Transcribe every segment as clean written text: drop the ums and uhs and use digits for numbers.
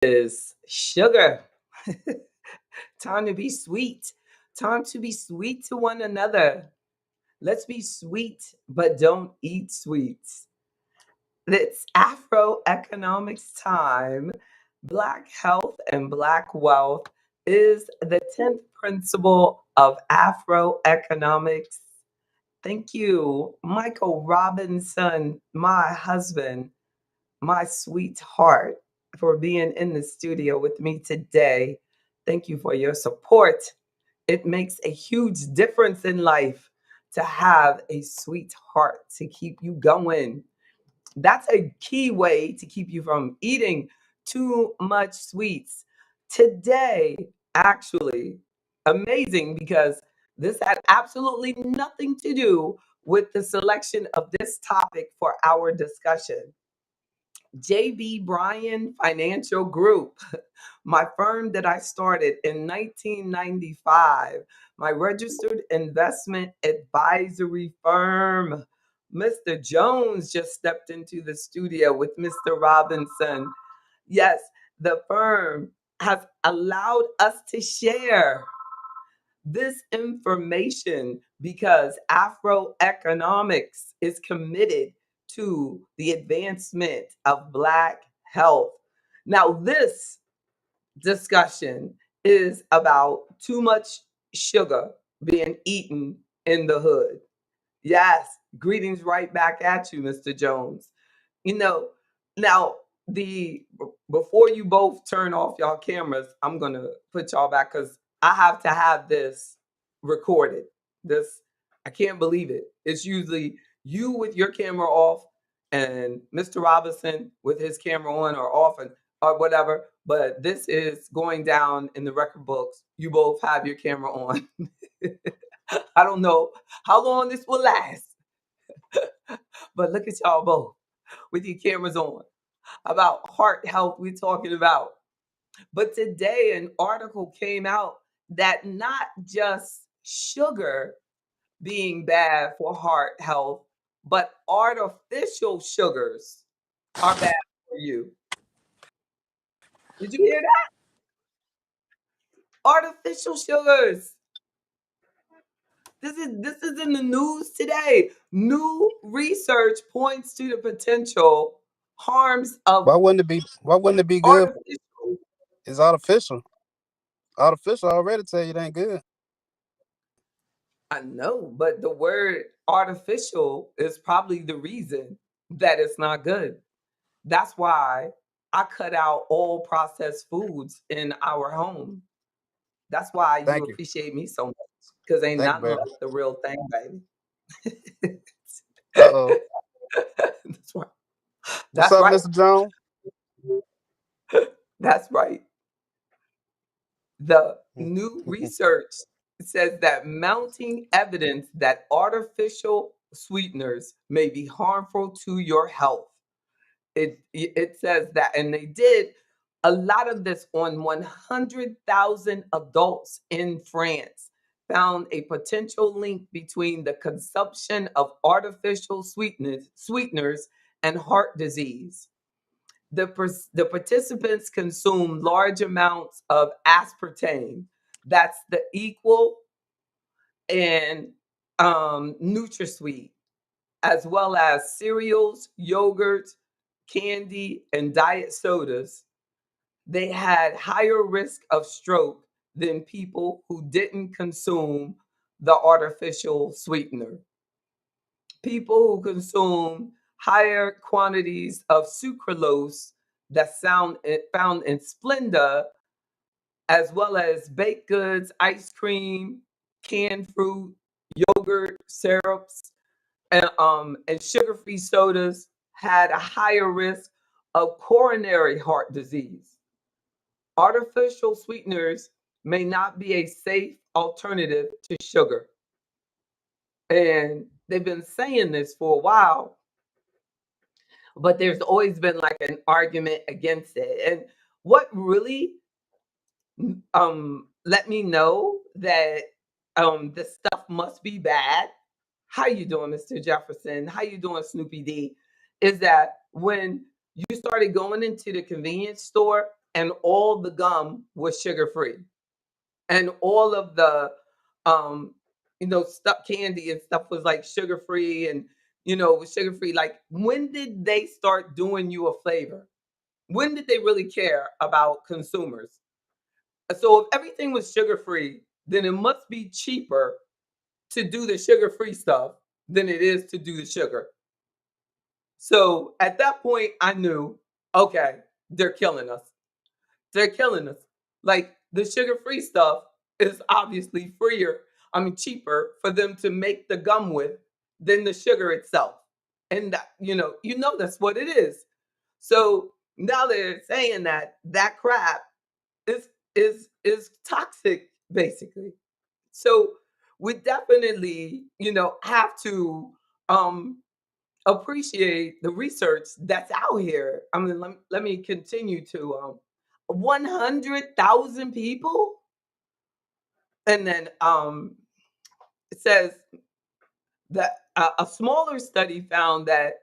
is sugar. Time to be sweet. Time to be sweet to one another. Let's be sweet, but don't eat sweets. It's Afro economics time. Black health and Black wealth is the 10th principle of Afro economics. Thank you, Michael Robinson, my husband, my sweetheart, for being in the studio with me today. Thank you for your support. It makes a huge difference in life to have a sweetheart to keep you going. That's a key way to keep you from eating too much sweets. Today, actually, amazing because this had absolutely nothing to do with the selection of this topic for our discussion. JB Bryan Financial Group, my firm that I started in 1995, my registered investment advisory firm. Mr. Jones just stepped into the studio with Mr. Robinson. Yes, the firm has allowed us to share this information because Afro economics is committed to the advancement of Black health. Now, this discussion is about too much sugar being eaten in the hood. Yes, greetings right back at you, Mr. Jones. You know, now the before you both turn off y'all cameras, I'm gonna put y'all back because I have to have this recorded. This I can't believe it. It's usually you with your camera off and Mr. Robinson with his camera on or off and or whatever. But this is going down in the record books. You both have your camera on. I don't know how long this will last, but look at y'all both with your cameras on about heart health we're talking about. But today an article came out that not just sugar being bad for heart health, but artificial sugars are bad for you. Did you hear that? Artificial sugars. This is in the news today. New research points to the potential harms of Why wouldn't it be good? artificial. It's artificial. Artificial already tell you it ain't good. I know, but the word artificial is probably the reason that it's not good. That's why I cut out all processed foods in our home. That's why you Thank you. appreciate me so much because ain't Thank you, nothing baby. like the real thing, baby. Uh-oh. That's right. What's That's up, right. Mr. Jones? That's right. The new research says that mounting evidence that artificial sweeteners may be harmful to your health. It says that, and they did a lot of this on 100,000 adults in France. Found a potential link between the consumption of artificial sweeteners and heart disease. The participants consumed large amounts of aspartame. That's the equal and NutraSweet, as well as cereals, yogurts, candy, and diet sodas. They had higher risk of stroke than people who didn't consume the artificial sweetener. People who consume higher quantities of sucralose found in Splenda, as well as baked goods, ice cream, canned fruit, yogurt, syrups, and sugar-free sodas, had a higher risk of coronary heart disease. Artificial sweeteners may not be a safe alternative to sugar. And they've been saying this for a while, but there's always been like an argument against it. And what really let me know that this stuff must be bad. How you doing, Mr. Jefferson? How you doing, Snoopy D? Is that when you started going into the convenience store and all the gum was sugar free, and all of the um stuff, candy and stuff was like sugar free, and it was sugar free. Like, when did they start doing you a favor? When did they really care about consumers? So if everything was sugar free, then it must be cheaper to do the sugar free stuff than it is to do the sugar. So at that point, I knew, okay, they're killing us. They're killing us. Like, the sugar free stuff is obviously cheaper for them to make the gum with than the sugar itself. And that, that's what it is. So now they're saying that that crap is toxic, basically. So we definitely, have to um appreciate the research that's out here. I mean, let me continue to 100,000 people. And then it says that a smaller study found that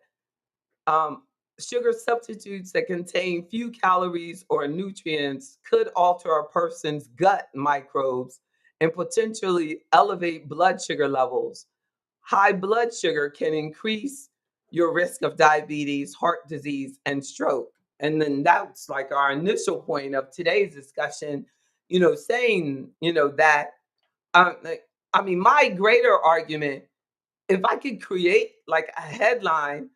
um, sugar substitutes that contain few calories or nutrients could alter a person's gut microbes and potentially elevate blood sugar levels. High blood sugar can increase your risk of diabetes, heart disease, and stroke. And then that's like our initial point of today's discussion, saying, that, like, I mean, my greater argument, if I could create like a headline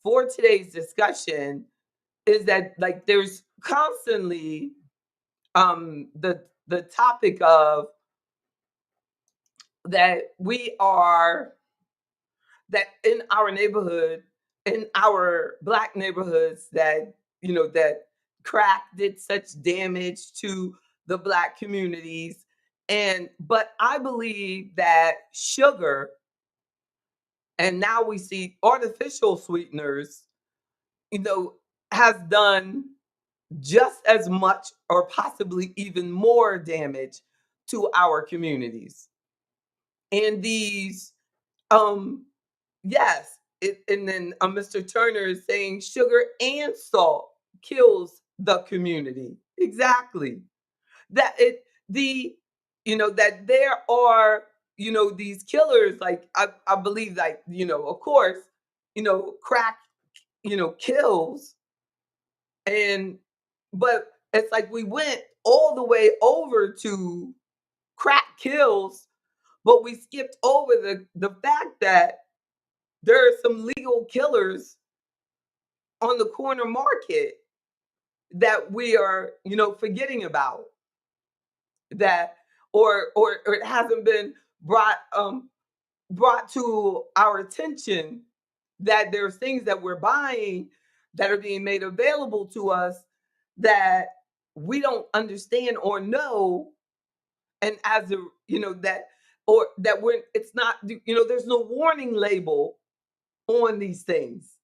for today's discussion, is that, like, there's constantly the topic of that we are that in our neighborhood, in our black neighborhoods, that that crack did such damage to the black communities. And but I believe that sugar, and now we see artificial sweeteners, you know has done just as much or possibly even more damage to our communities. And these um yes, and then Mr. Turner is saying sugar and salt kills the community. Exactly. That it the that there are these killers. Like, I believe, like, of course, crack kills. And but it's like we went all the way over to crack kills, but we skipped over the fact that there are some legal killers on the corner market that we are, forgetting about, that or it hasn't been brought to our attention, that there's things that we're buying that are being made available to us that we don't understand or know. And as a that, or that when it's not, there's no warning label on these things.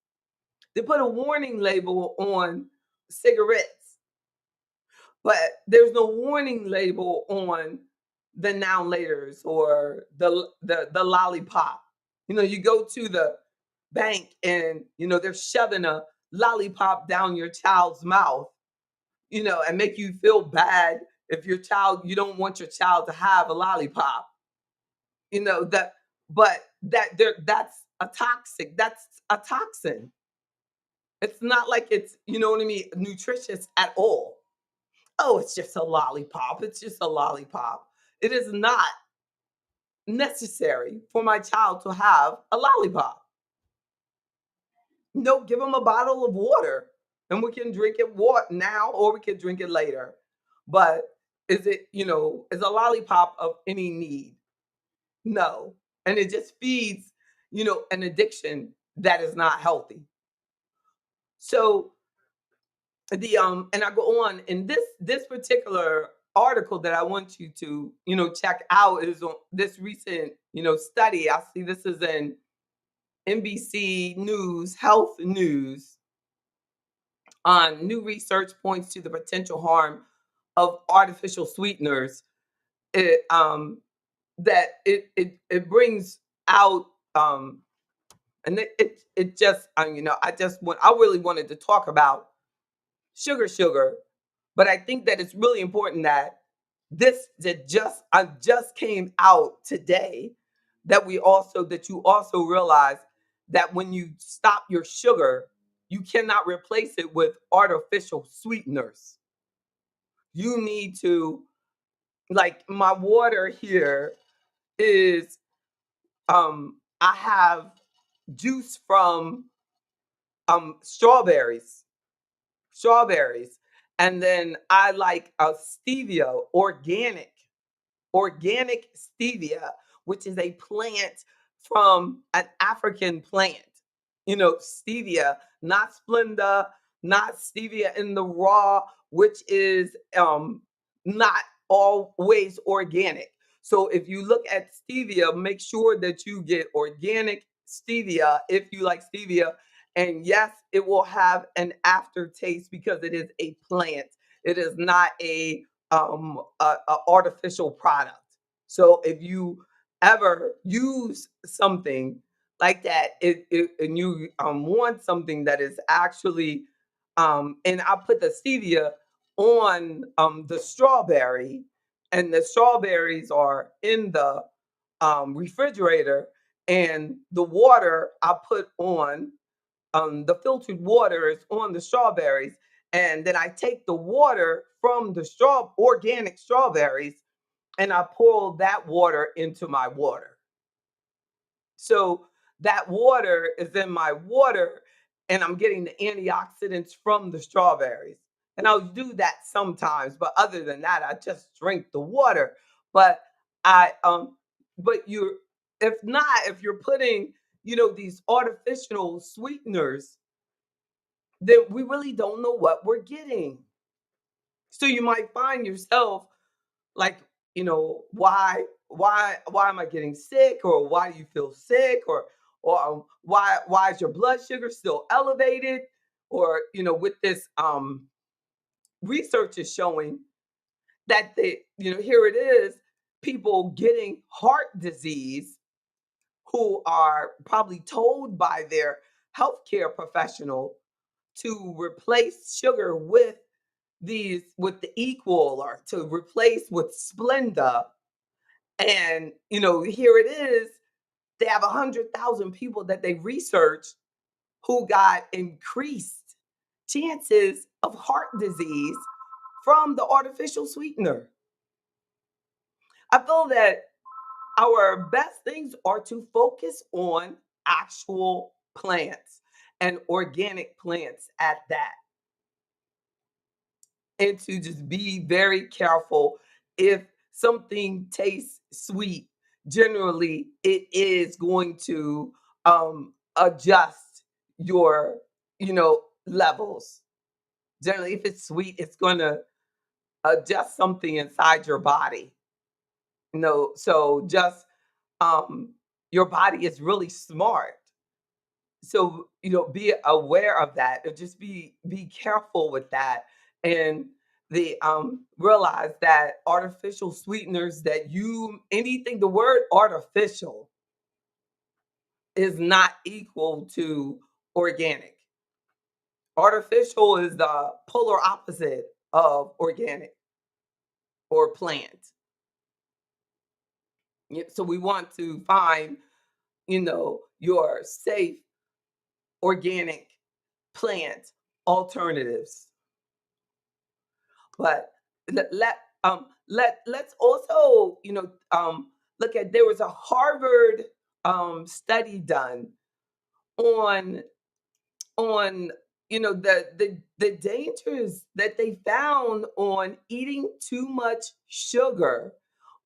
They put a warning label on cigarettes, but there's no warning label on the now laters or the lollipop. You go to the bank, and they're shoving a lollipop down your child's mouth, and make you feel bad if you don't want your child to have a lollipop. That, but that's a toxin. It's not like it's, what I mean, nutritious at all. Oh, it's just a lollipop. It's just a lollipop. It is not necessary for my child to have a lollipop. No, give them a bottle of water, and we can drink it now, or we can drink it later. But is a lollipop of any need? No. And it just feeds, an addiction that is not healthy. So and I go on in this particular article that I want you to check out is on this recent study. I see this is in NBC News Health News. On new research points to the potential harm of artificial sweeteners. It that it brings out and it just I really wanted to talk about sugar But I think that it's really important that this that just came out today, that you also realize that when you stop your sugar, you cannot replace it with artificial sweeteners. You need to, like, my water here is, I have juice from strawberries, and then I like a stevia, organic stevia, which is a plant from an African plant. Stevia, not Splenda, not stevia in the raw, which is not always organic. So if you look at stevia, make sure that you get organic stevia if you like stevia. And yes, it will have an aftertaste because it is a plant. It is not a artificial product. So if you ever use something like that, and you want something that is actually, and I put the stevia on the strawberry, and the strawberries are in the refrigerator, and the water I put on, the filtered water is on the strawberries, and then I take the water from the organic strawberries, and I pour that water into my water. So that water is in my water, and I'm getting the antioxidants from the strawberries. And I'll do that sometimes, but other than that, I just drink the water. But I but you're if not, if you're putting, these artificial sweeteners, then we really don't know what we're getting. So you might find yourself like, why am I getting sick, or why do you feel sick, or why is your blood sugar still elevated, or with this research is showing that here it is, people getting heart disease who are probably told by their healthcare professional to replace sugar with the equal, or to replace with Splenda. And here it is, they have 100,000 people that they researched who got increased chances of heart disease from the artificial sweetener. I feel that our best things are to focus on actual plants, and organic plants at that, and to just be very careful. If something tastes sweet, generally it is going to adjust your levels. Generally, if it's sweet, it's going to adjust something inside your body. So just, um your body is really smart. So be aware of that, and just be careful with that. And the realize that artificial sweeteners, that you anything the word artificial is not equal to organic. Artificial is the polar opposite of organic or plant. So we want to find your safe organic plant alternatives. But let's also look at, there was a Harvard study done on on the dangers that they found on eating too much sugar,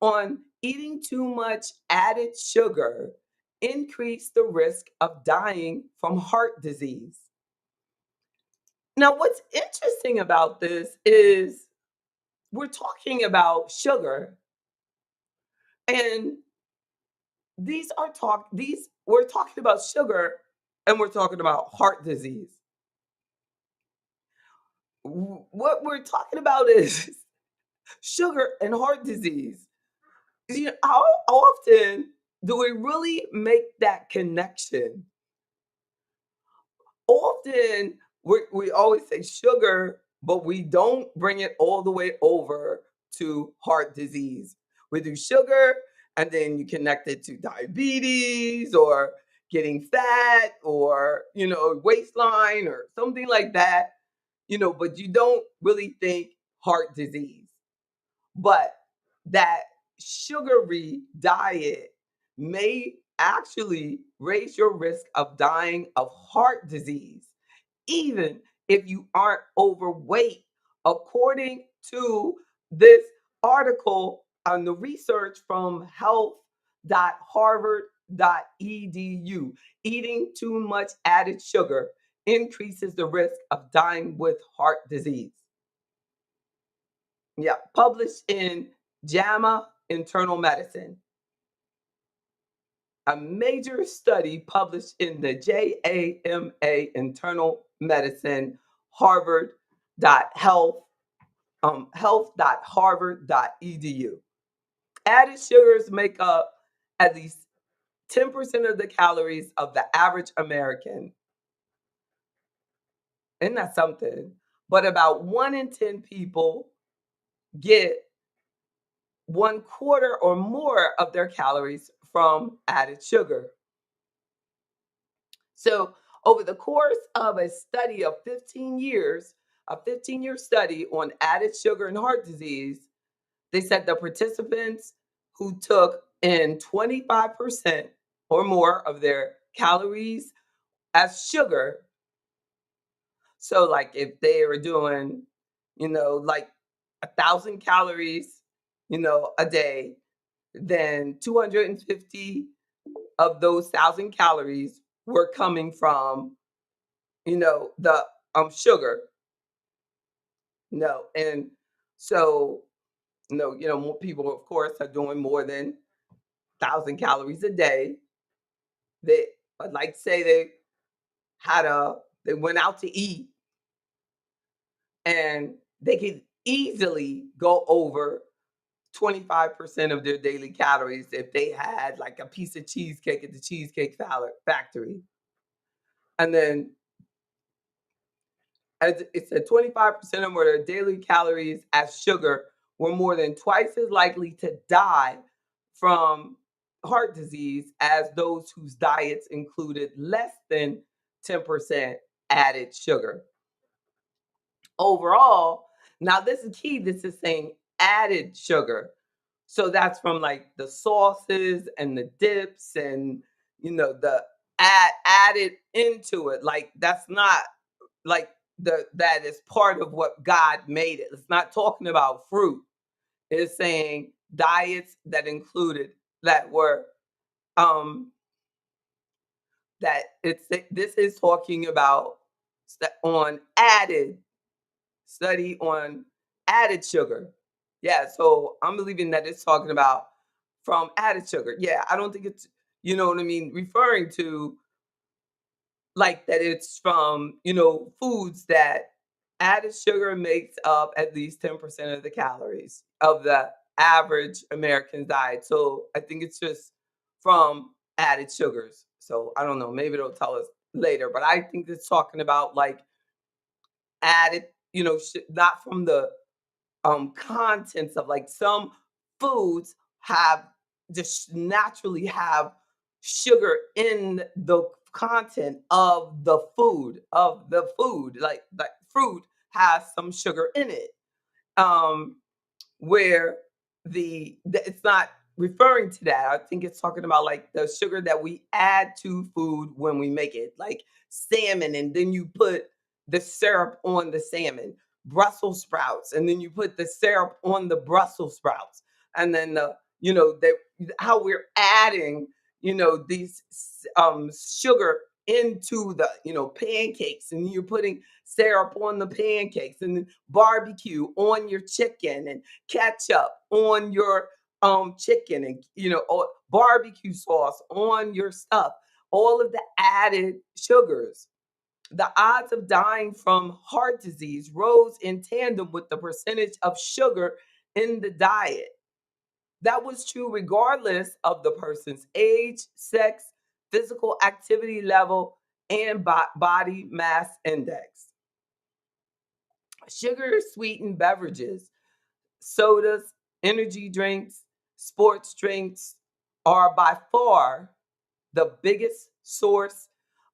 on eating too much added sugar, increase the risk of dying from heart disease. Now, what's interesting about this is we're talking about sugar, and these we're talking about sugar, and we're talking about heart disease. What we're talking about is sugar and heart disease. How often do we really make that connection? Often we always say sugar, but we don't bring it all the way over to heart disease. We do sugar, and then you connect it to diabetes or getting fat or, waistline or something like that, but you don't really think heart disease. But that sugary diet may actually raise your risk of dying of heart disease, even if you aren't overweight, according to this article on the research from health.harvard.edu. Eating too much added sugar increases the risk of dying with heart disease. Yeah, published in JAMA Internal Medicine. A major study published in the JAMA Internal Medicine, Harvard.health, health.harvard.edu. Added sugars make up at least 10% of the calories of the average American. Isn't that something? But about 1 in 10 people get 1/4 or more of their calories from added sugar. So, over the course of a study of 15 years, a 15-year study on added sugar and heart disease, they said the participants who took in 25% or more of their calories as sugar. So, like if they were doing, like 1,000 calories, a day, then 250 of those 1,000 calories were coming from, the sugar. No, and so no, more people, of course, are doing more than 1,000 calories a day. They, like, say they went out to eat, and they could easily go over 25% of their daily calories if they had like a piece of cheesecake at the Cheesecake Factory. And then, as it said, 25% of their daily calories as sugar were more than twice as likely to die from heart disease as those whose diets included less than 10% added sugar. Overall, now this is key, this is saying added sugar. So that's from like the sauces and the dips and, the added into it. Like that's not like that is part of what God made it. It's not talking about fruit. It's saying diets that included that were um that it's this is talking about on added study on added sugar. Yeah, so I'm believing that it's talking about from added sugar. Yeah, I don't think it's, what I mean, referring to like that it's from, foods that added sugar makes up at least 10% of the calories of the average American diet. So I think it's just from added sugars. So I don't know, maybe it'll tell us later, but I think it's talking about like added, not from the contents of like some foods have just naturally have sugar in the content of the food like fruit has some sugar in it, um where it's not referring to that. I think it's talking about like the sugar that we add to food when we make it, like salmon, and then you put the syrup on the salmon, Brussels sprouts, and then you put the syrup on the Brussels sprouts, and then how we're adding, these sugar into the pancakes, and you're putting syrup on the pancakes, and then barbecue on your chicken, and ketchup on your chicken, and or barbecue sauce on your stuff, all of the added sugars. The odds of dying from heart disease rose in tandem with the percentage of sugar in the diet. That was true regardless of the person's age, sex, physical activity level, and body mass index. Sugar sweetened beverages, sodas, energy drinks, sports drinks are by far the biggest source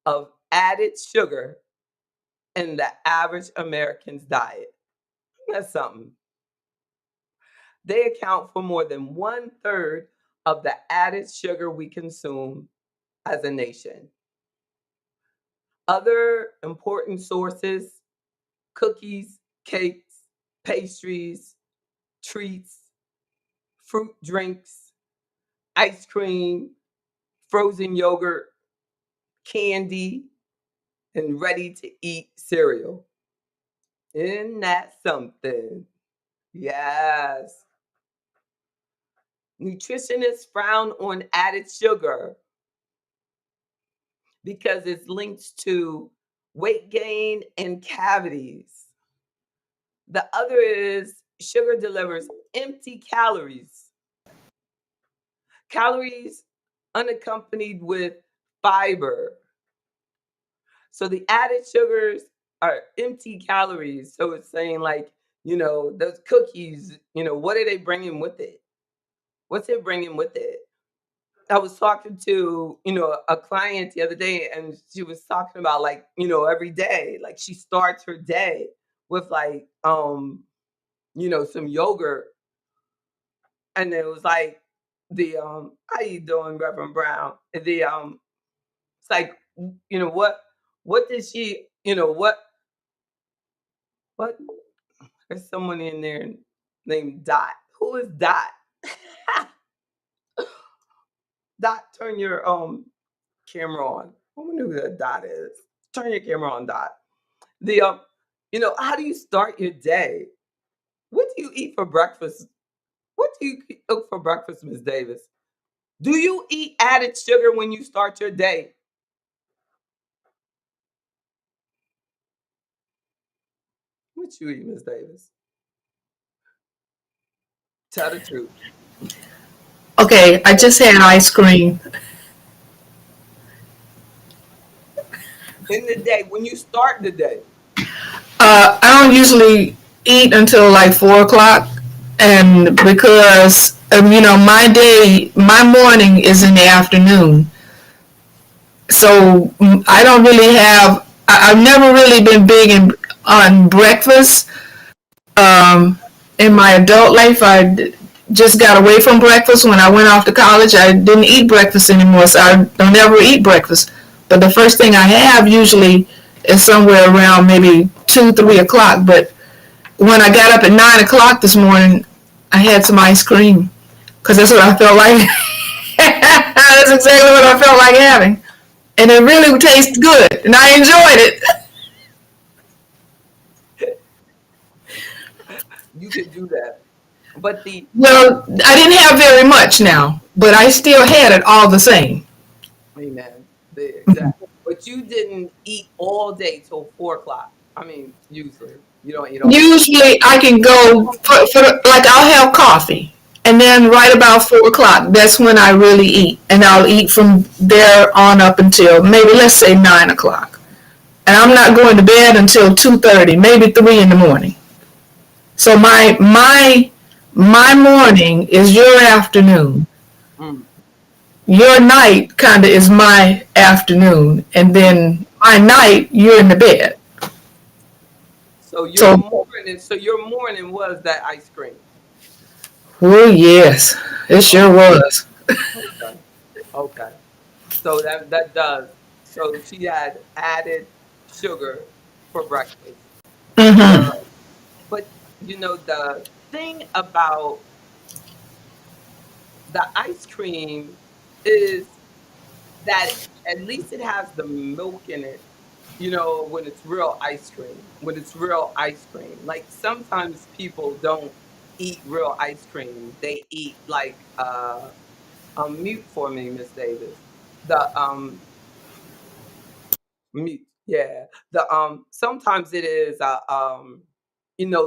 of added sugar in the average American's diet. That's something. They account for more than one third of the added sugar we consume as a nation. Other important sources: cookies, cakes, pastries, treats, fruit drinks, ice cream, frozen yogurt, candy, and ready to eat cereal. Isn't that something? Yes. Nutritionists frown on added sugar because it's linked to weight gain and cavities. The other is sugar delivers empty calories, calories unaccompanied with fiber. So the added sugars are empty calories. So it's saying, like, those cookies, what are they bringing with it? What's it bringing with it? I was talking to, a client the other day, and she was talking about, like, every day, like she starts her day with, like, some yogurt. And it was like how you doing, Reverend Brown? It's like, what did she, what there's someone in there named Dot. Who is Dot? Dot, turn your camera on. I wonder who that Dot is. Turn your camera on, Dot. The how do you start your day? What do you eat for breakfast? What do you cook for breakfast, Miss Davis? Do you eat added sugar when you start your day? What you eat, Miss Davis? Tell the truth. Okay, I just had ice cream. In the day, when you start the day. I don't usually eat until like 4 o'clock, and because my morning is in the afternoon, so I don't really have. I've never really been big on breakfast. Um, in my adult life, just got away from breakfast. When I went off to college, I didn't eat breakfast anymore, so I don't ever eat breakfast. But the first thing I have usually is somewhere around maybe 2, 3 o'clock. But when I got up at 9 o'clock this morning, I had some ice cream because that's what I felt like. That's exactly what I felt like having, and it really tastes good, and I enjoyed it. You can do that. But Well, I didn't have very much now, but I still had it all the same. amen. Exactly. But you didn't eat all day till 4 o'clock. I mean, usually you don't eat all day. Usually, I can go for like I'll have coffee, and then right about 4 o'clock, that's when I really eat, and I'll eat from there on up until maybe let's say 9 o'clock, and I'm not going to bed until 2:30, maybe 3 in the morning. So my morning is your afternoon. Mm. Your night kind of is my afternoon, and then my night you're in the bed. So your So, morning, was that ice cream. oh yes, it sure Oh, was. okay. Okay. So that does. So she had added sugar for breakfast. The Mm-hmm. But the thing about the ice cream is that at least it has the milk in it, when it's real ice cream. When it's real ice cream. Like, sometimes people don't eat real ice cream. They eat, like, mute for me, Miss Davis. The mute. Yeah. The sometimes it is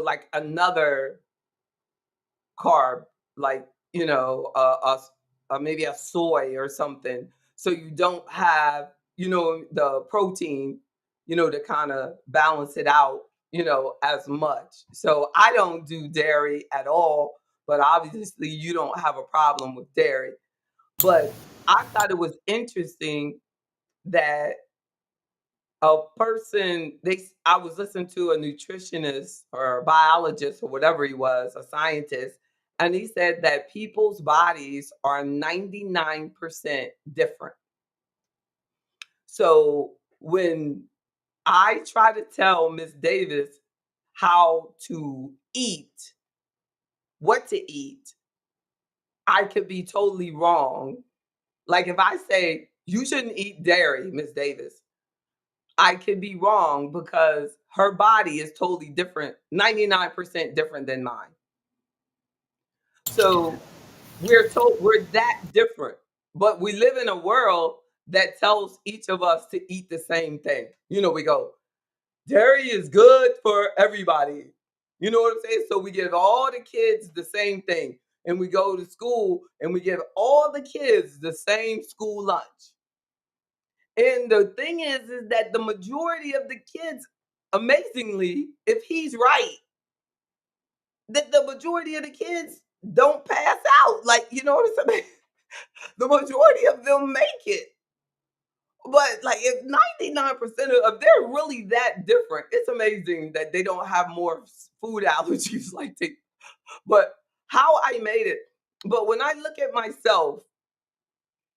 like another carb, like, maybe a soy or something, so you don't have the protein, to kind of balance it out, as much. So I don't do dairy at all, but obviously you don't have a problem with dairy. But I thought it was interesting that a person I was listening to a nutritionist or a biologist or whatever he was, a scientist, and he said that people's bodies are 99% different. So when I try to tell Miss Davis how to eat, what to eat, I could be totally wrong. Like if I say you shouldn't eat dairy, Miss Davis, I could be wrong because her body is totally different, 99% different than mine. So we're that different. But we live in a world that tells each of us to eat the same thing. We go, dairy is good for everybody. You know what I'm saying? So we give all the kids the same thing. And we go to school and we give all the kids the same school lunch. And the thing is that the majority of the kids, amazingly, if he's right, that the majority of the kids don't pass out. Like, you know what I'm saying? The majority of them make it. But like if 99% of they're really that different, it's amazing that they don't have more food allergies like they. But how I made it. But when I look at myself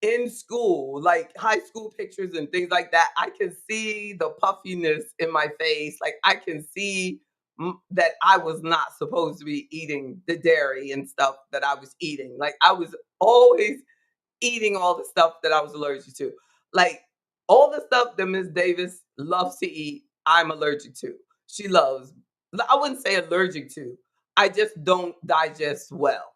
in school, like high school pictures and things like that, I can see the puffiness in my face. Like I can see that I was not supposed to be eating the dairy and stuff that I was eating. Like I was always eating all the stuff that I was allergic to. Like all the stuff that Miss Davis loves to eat, I'm allergic to. She loves, I wouldn't say allergic to, I just don't digest well.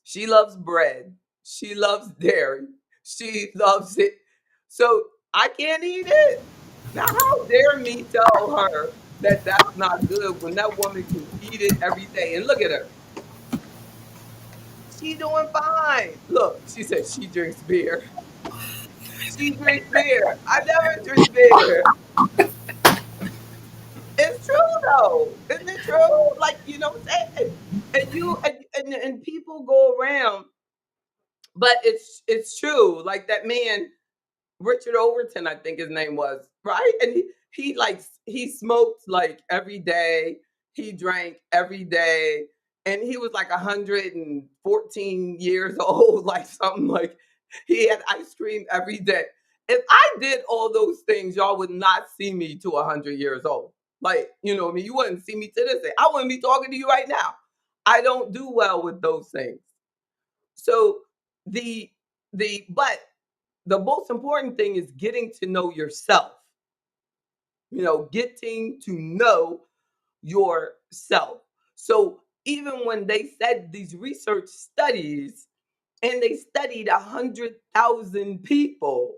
She loves bread. She loves dairy. She loves it. So I can't eat it. Now, how dare me tell her that that's not good when that woman can eat it every day? And look at her. She doing fine. Look, she said she drinks beer. She drinks beer. I never drink beer. It's true though. Isn't it true? Like, what I'm saying? And people go around, but it's true. Like that man, Richard Overton, I think his name was, right? And he smoked like every day. He drank every day. And he was like 114 years old, like something like he had ice cream every day. If I did all those things, y'all would not see me to 100 years old. Like, I mean, you wouldn't see me to this day. I wouldn't be talking to you right now. I don't do well with those things. So but the most important thing is getting to know yourself. Getting to know yourself. So even when they said these research studies and they studied 100,000 people,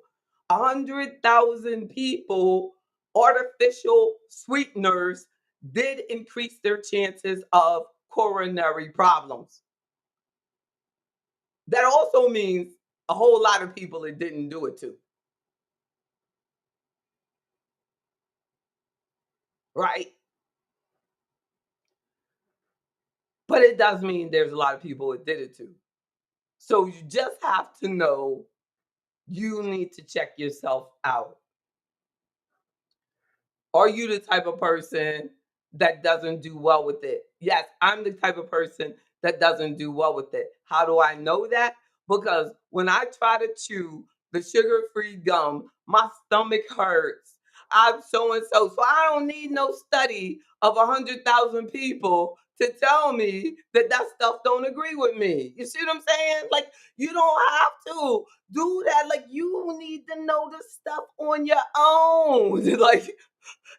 100,000 people, artificial sweeteners did increase their chances of coronary problems. That also means a whole lot of people it didn't do it to. Right? But it does mean there's a lot of people it did it to. So you just have to know you need to check yourself out. Are you the type of person that doesn't do well with it? Yes, I'm the type of person that doesn't do well with it. How do I know that? Because when I try to chew the sugar-free gum, my stomach hurts. I'm so and so. So I don't need no study of 100,000 people to tell me that stuff don't agree with me. You see what I'm saying? Like you don't have to do that. Like you need to know the stuff on your own. Like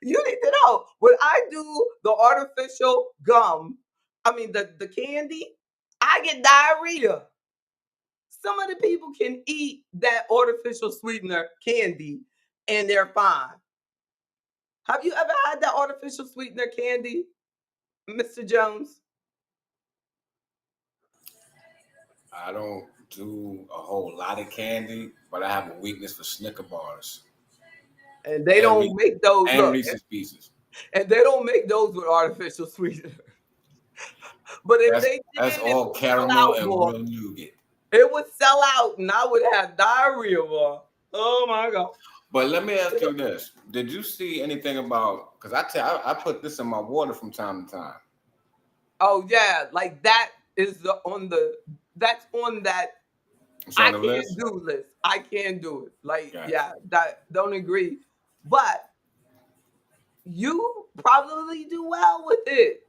you need to know when I do the artificial gum, I mean the candy, I get diarrhea. Some of the people can eat that artificial sweetener candy and they're fine. Have you ever had that artificial sweetener candy, Mr. Jones? I don't do a whole lot of candy, but I have a weakness for Snicker bars And they and, don't make those. and Look, Reese's Pieces. And they don't make those with artificial sweetener. But if they That's did, it all would sell caramel out and more. real nougat. It would sell out, and I would have diarrhea more. Oh my god! But let me ask you this: did you see anything about? Because I put this in my water from time to time. Oh yeah, like that is that's on that It's I on the can't list. do list. I can't do it. Like Gotcha. yeah, that don't agree. But you probably do well with it,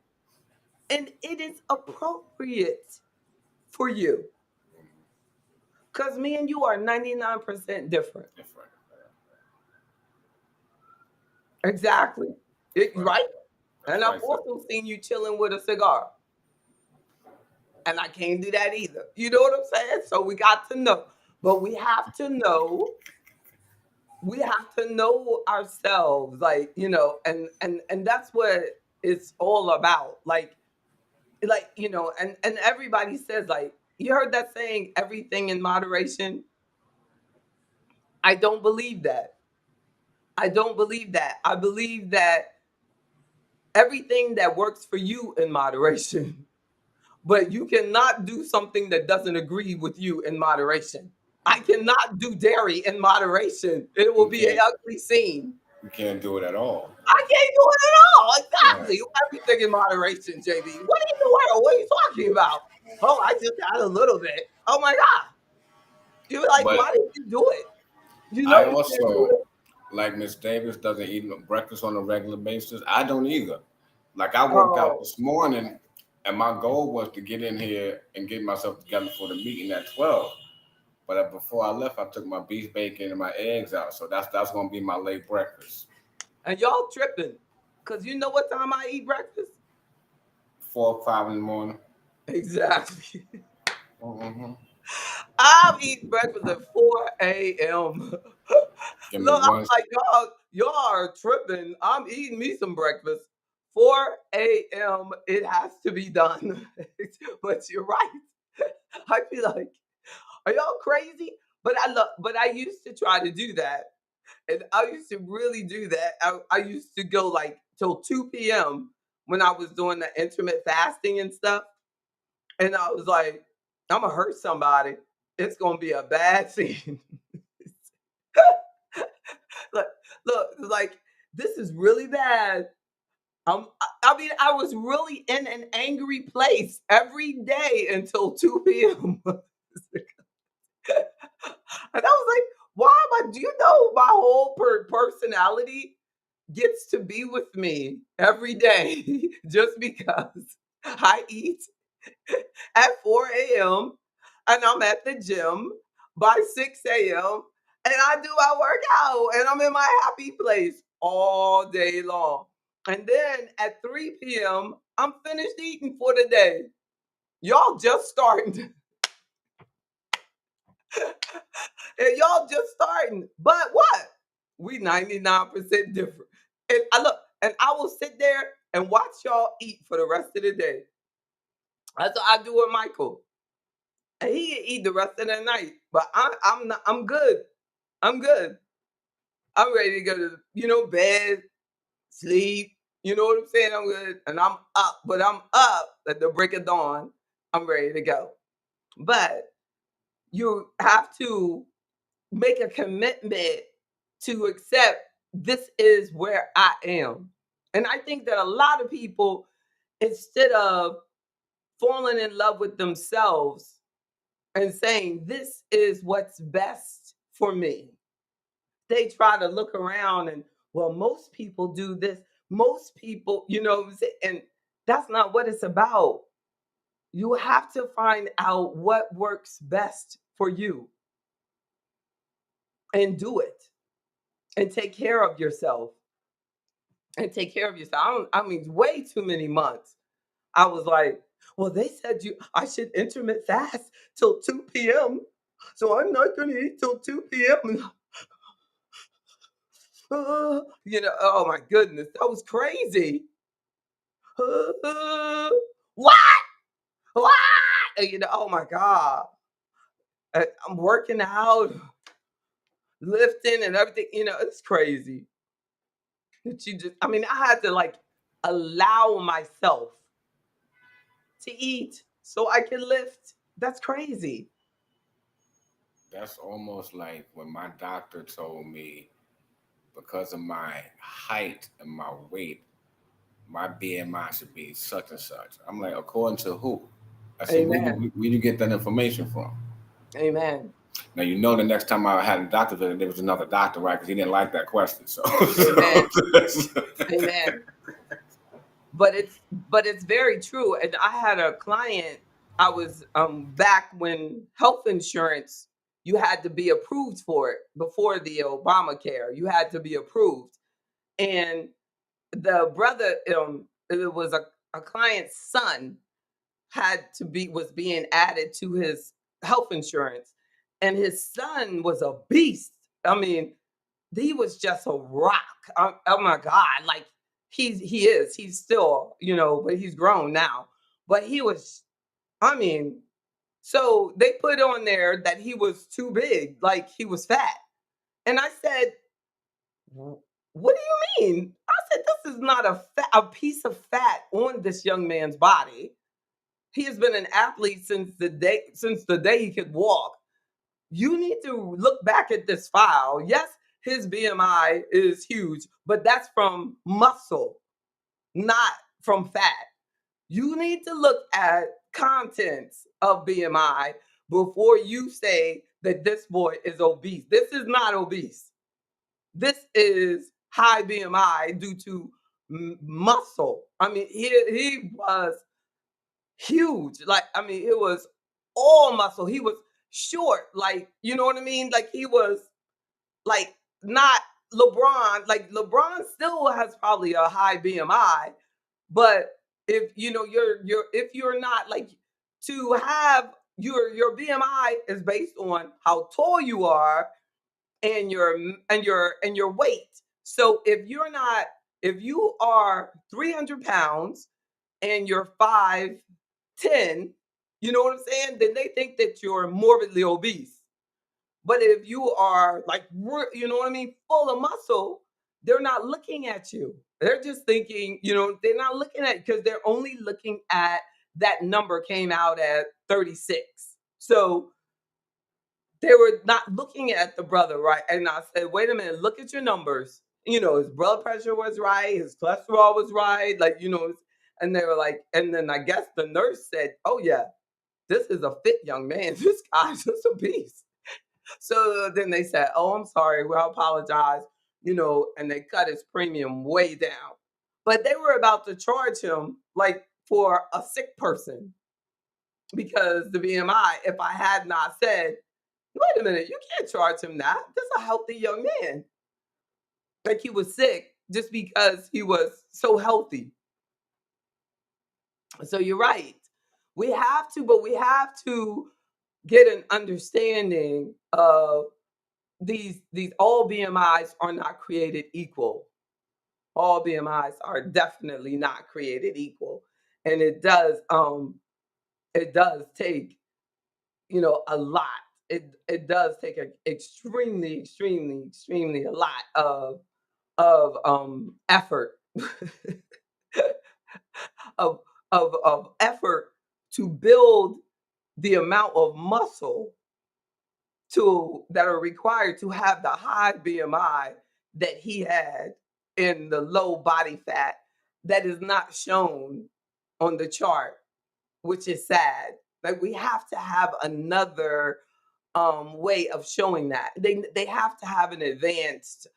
and it is appropriate for you. Cause me and you are 99% different. Different. Exactly. Right. Right? That's And I've right. So, also seen you chilling with a cigar. And I can't do that either. You know what I'm saying? So we got to know. But we have to know ourselves, like, and that's what it's all about. Like, and everybody says, like, you heard that saying, everything in moderation. I don't believe that. I don't believe that. I believe that everything that works for you in moderation, but you cannot do something that doesn't agree with you in moderation. I cannot do dairy in moderation. It will you be an can't ugly scene. you can't do it at all. I can't do it at all. Right. Exactly. Everything in moderation, JB. What in the world? What are you talking about? Oh, I just had a little bit. Oh my God. You're like, But why did you do it? You know I you can't do also, it. like Miss Davis, doesn't eat breakfast on a regular basis. I don't either. Like I worked out Oh, this morning, and my goal was to get in here and get myself together for the meeting at 12. But before I left, I took my beef bacon and my eggs out. So that's gonna be my late breakfast. and y'all tripping. Because you know what time I eat breakfast? 4 or 5 in the morning. Exactly. Mm-hmm. I'll eat breakfast at 4 a.m. Give me Look, one. I'm like, y'all are tripping. I'm eating me some breakfast. 4 a.m. It has to be done. But you're right. I feel like, are y'all crazy? But I used to try to do that. And I used to really do that. I used to go like till 2 p.m. when I was doing the intermittent fasting and stuff. And I was like, I'm gonna hurt somebody. It's gonna be a bad scene. look, look, like this is really bad. I mean, I was really in an angry place every day until 2 p.m. And I was like, why am I? Do you know my whole personality gets to be with me every day just because I eat at 4 a.m. and I'm at the gym by 6 a.m. and I do my workout and I'm in my happy place all day long. And then at 3 p.m., I'm finished eating for the day. Y'all just starting. And y'all just starting. But what? We 99% different. And I look, and I will sit there and watch y'all eat for the rest of the day. That's what I do with Michael. And he can eat the rest of the night. But I'm not, I'm good. I'm good. I'm ready to go to, bed, sleep. You know what I'm saying? I'm good. And I'm up. But I'm up at the break of dawn. I'm ready to go. But you have to make a commitment to accept this is where I am. And I think that a lot of people, instead of falling in love with themselves and saying, this is what's best for me, they try to look around and, well, most people do this. Most people, and that's not what it's about. You have to find out what works best for you and do it and take care of yourself and take care of yourself. I mean, way too many months. I was like, well, they said I should intermittent fast till 2 p.m. So I'm not gonna eat till 2 p.m. Oh my goodness, that was crazy. What? What? Oh my God. I'm working out, lifting and everything, it's crazy. that you just, I mean, I had to like allow myself to eat so I can lift. That's crazy. That's almost like when my doctor told me because of my height and my weight, my BMI should be such and such. I'm like, according to who? I said, Amen. where you get that information from? Amen. Now, you know, the next time I had a doctor visit, there was another doctor, right? Because he didn't like that question. So, Amen. Amen. But it's very true. And I had a client, I was back when health insurance, you had to be approved for it before the Obamacare. You had to be approved. And the brother, it was a client's son was being added to his health insurance. And his son was a beast. I mean, he was just a rock. Oh my God. Like he's still, but he's grown now. But he was, I mean, so they put on there that he was too big, like he was fat. And I said, What do you mean? I said, this is not a piece of fat on this young man's body. He has been an athlete since the day he could walk. You need to look back at this file. Yes, his BMI is huge, but that's from muscle, not from fat. You need to look at contents of BMI before you say that this boy is obese. This is not obese. This is high BMI due to muscle. I mean, he was huge. Like, I mean, it was all muscle. He was short, like, you know what I mean? Like he was like not LeBron. Like LeBron still has probably a high BMI, but if you know if you're not like to have your BMI is based on how tall you are and your weight. So if you are 300 pounds and you're 5'10", you know what I'm saying? Then they think that you're morbidly obese. But if you are like, you know what I mean, full of muscle, they're not looking at you. They're just thinking, they're not looking at because they're only looking at that number came out at 36. So they were not looking at the brother, right? And I said, wait a minute, look at your numbers. His blood pressure was right, his cholesterol was right, like, and they were like, and then I guess the nurse said, oh yeah, this is a fit young man. This guy's just a beast. So then they said, oh, I'm sorry, well, I apologize, and they cut his premium way down. But they were about to charge him like for a sick person because the BMI, if I had not said, wait a minute, you can't charge him that. This is a healthy young man. Like he was sick just because he was so healthy. So you're right. We have to get an understanding of these all BMIs are not created equal. All BMIs are definitely not created equal. And it does take, a lot. It does take an extremely, extremely, extremely a lot of effort of of effort to build the amount of muscle that are required to have the high BMI that he had in the low body fat that is not shown on the chart, which is sad. Like we have to have another way of showing that. They have to have an advanced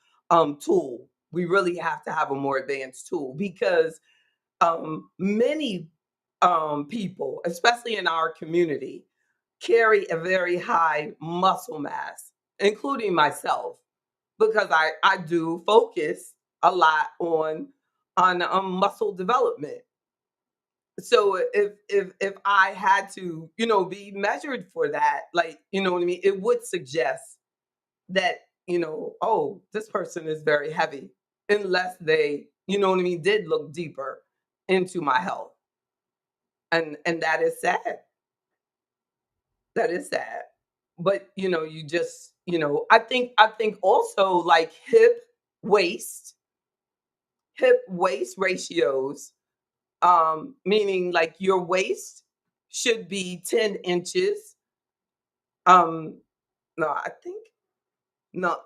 tool. We really have to have a more advanced tool because many people, especially in our community, carry a very high muscle mass, including myself, because I do focus a lot on muscle development. So if I had to, be measured for that, like, you know what I mean, it would suggest that, oh, this person is very heavy, unless they, you know what I mean, did look deeper into my health. And that is sad. That is sad. But you just, I think also like hip, waist, hip waist ratios, meaning like your waist should be 10 inches. No,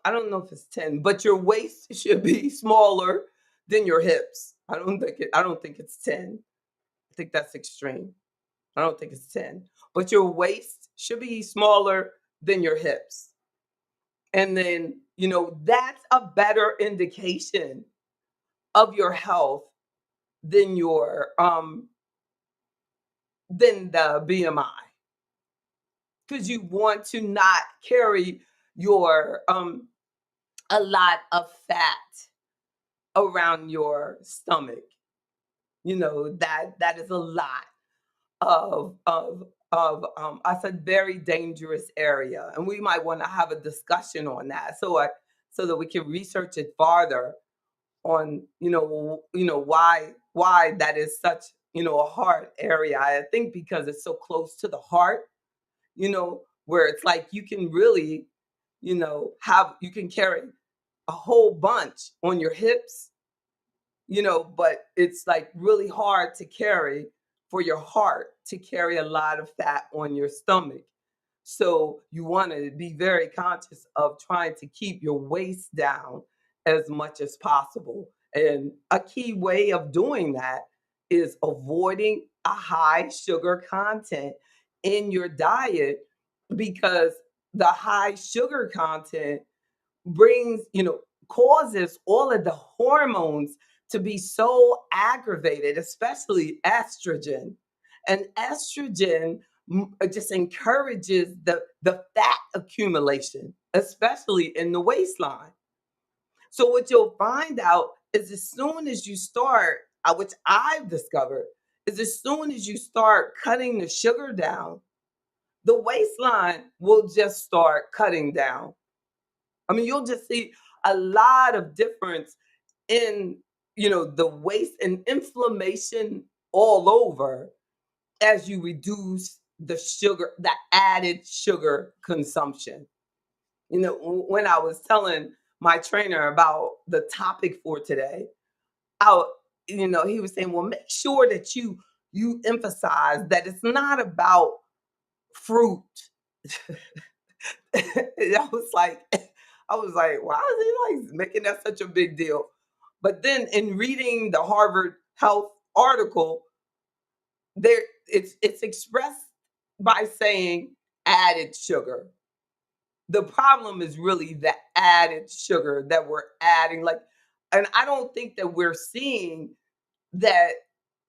I don't know if it's 10, but your waist should be smaller than your hips. I don't think it's 10. I think that's extreme. I don't think it's 10. But your waist should be smaller than your hips. And then, that's a better indication of your health than than the BMI. Because you want to not carry your a lot of fat around your stomach. That is a lot of that's a very dangerous area, and we might want to have a discussion on that, so that we can research it farther on why that is such a hard area. I think because it's so close to the heart, where it's like you can really you can carry a whole bunch on your hips, but it's like really hard to carry for your heart to carry a lot of fat on your stomach. So you want to be very conscious of trying to keep your waist down as much as possible. And a key way of doing that is avoiding a high sugar content in your diet, because the high sugar content brings, causes all of the hormones to be so aggravated, especially estrogen. And estrogen just encourages the fat accumulation, especially in the waistline. So what you'll find out is as soon as you start, which I've discovered, is as soon as you start cutting the sugar down, the waistline will just start cutting down. I mean, you'll just see a lot of difference in, the waist and inflammation all over as you reduce the added sugar consumption. When I was telling my trainer about the topic for today, he was saying, well, make sure that you emphasize that it's not about fruit. I was like, why is he like making that such a big deal? But then in reading the Harvard Health article, it's expressed by saying added sugar. The problem is really the added sugar that we're adding, and I don't think that we're seeing that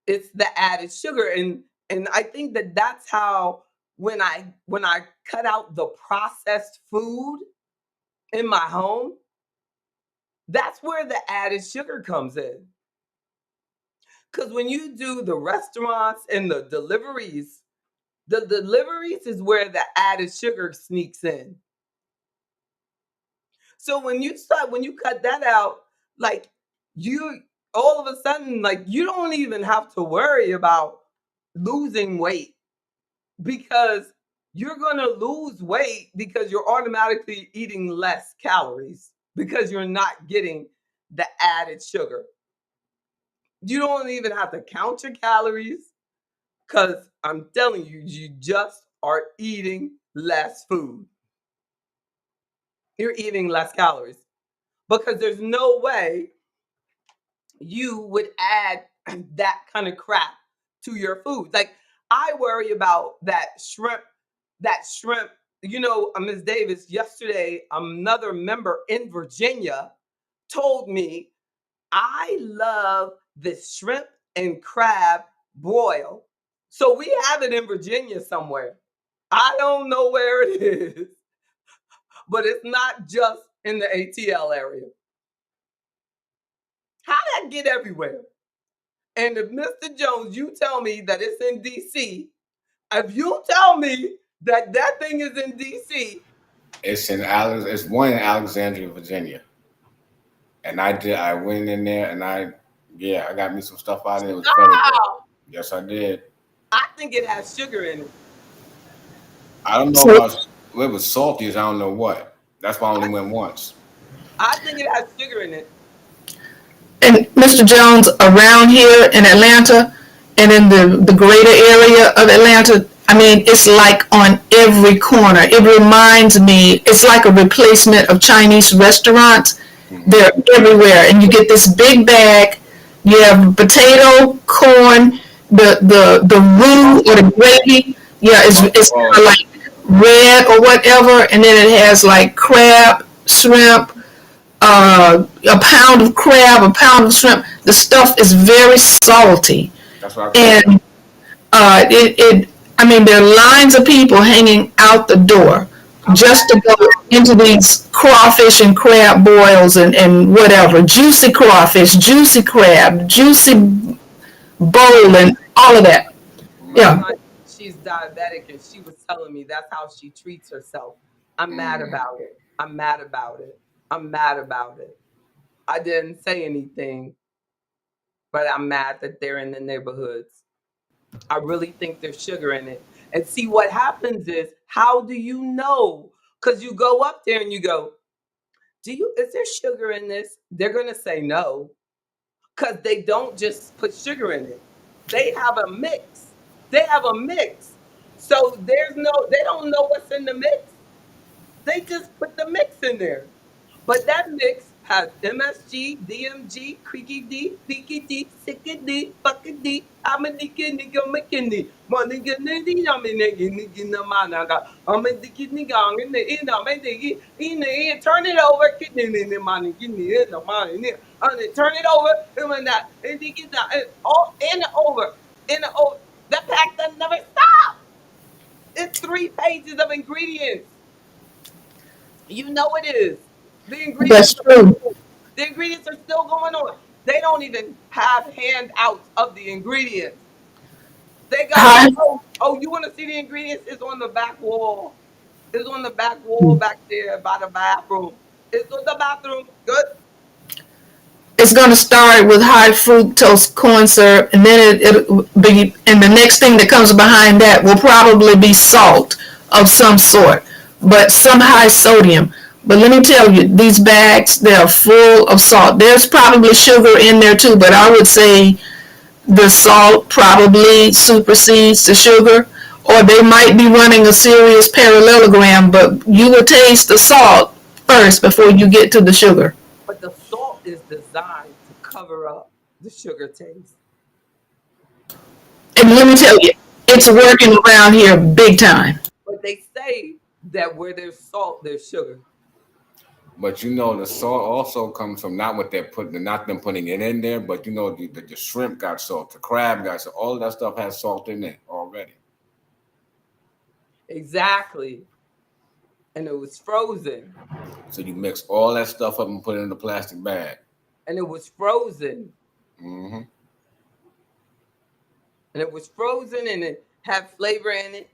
it's the added sugar, and I think that that's how when I cut out the processed food in my home, that's where the added sugar comes in. Because when you do the restaurants and the deliveries is where the added sugar sneaks in. So when you cut that out, like you all of a sudden, like you don't even have to worry about losing weight, because you're going to lose weight because you're automatically eating less calories because you're not getting the added sugar. You don't even have to count your calories, because I'm telling you, you just are eating less food. You're eating less calories because there's no way you would add that kind of crap to your food. Like I worry about that shrimp. Ms. Davis, yesterday, another member in Virginia told me, I love the shrimp and crab broil. So we have it in Virginia somewhere. I don't know where it is, but it's not just in the ATL area. How did that get everywhere? And if Mr. Jones, you tell me that it's in DC, if you tell me that thing is in DC, It's one in Alexandria, Virginia. And I went in there and I got me some stuff out of it. It was very good. Yes, I did. I think it has sugar in it. I don't know about it was salty as I don't know what. That's why I only went once. I think it has sugar in it. And Mr. Jones, around here in Atlanta and in the greater area of Atlanta, I mean, it's like on every corner. It reminds me, it's like a replacement of Chinese restaurants. They're everywhere. And you get this big bag. You have potato, corn, the roux or the gravy. Yeah, it's kind of like red or whatever. And then it has like crab, shrimp, a pound of crab, a pound of shrimp. The stuff is very salty, That's what I and I mean, there are lines of people hanging out the door just to go into these crawfish and crab boils and whatever, juicy crawfish, juicy crab, juicy bowl, and all of that. My Yeah, aunt, she's diabetic, and she was telling me that's how she treats herself. I'm mad about it. I'm mad about it. I'm mad about it. I didn't say anything, but I'm mad that they're in the neighborhoods. I really think there's sugar in it. And see, what happens is, how do you know? Because you go up there and you go, is there sugar in this? They're going to say no, because they don't just put sugar in it. They have a mix. They have a mix. So they don't know what's in the mix. They just put the mix in there. But that mix has MSG, DMG, Creaky D, Peaky D, Sicky D, Fucky D, I'm a nigga, nigga, McKinney. My nigga, nigga, I'm a nigga, nigga, no man, I'm a nigga, nigga, I'm in the end, I'm in the end, turn it over, kidney, in the man, in the end, the man, in it, and turn it over, and when that, and nigga, all in and over, in and over. That pack doesn't never stop. It's 3 pages of ingredients. You know it is. The that's ingredients true. the ingredients are still going on. They don't even have handouts of the ingredients. They got Hi. oh, you want to see the ingredients? It's on the back wall. It's on the back wall back there by the bathroom. It's on the bathroom. Good. It's going to start with high fructose corn syrup, and then it'll be, and the next thing that comes behind that will probably be salt of some sort, but some high sodium. But let me tell you, these bags, they are full of salt. There's probably sugar in there too, but I would say the salt probably supersedes the sugar, or they might be running a serious parallelogram, but you will taste the salt first before you get to the sugar. But the salt is designed to cover up the sugar taste. And let me tell you, it's working around here big time. But they say that where there's salt, there's sugar. But the salt also comes from not what they're putting, not them putting it in there, but the shrimp got salt, the crab got salt, all of that stuff has salt in it already. Exactly. And it was frozen. So you mix all that stuff up and put it in a plastic bag. And it was frozen. Mm-hmm. And it was frozen and it had flavor in it.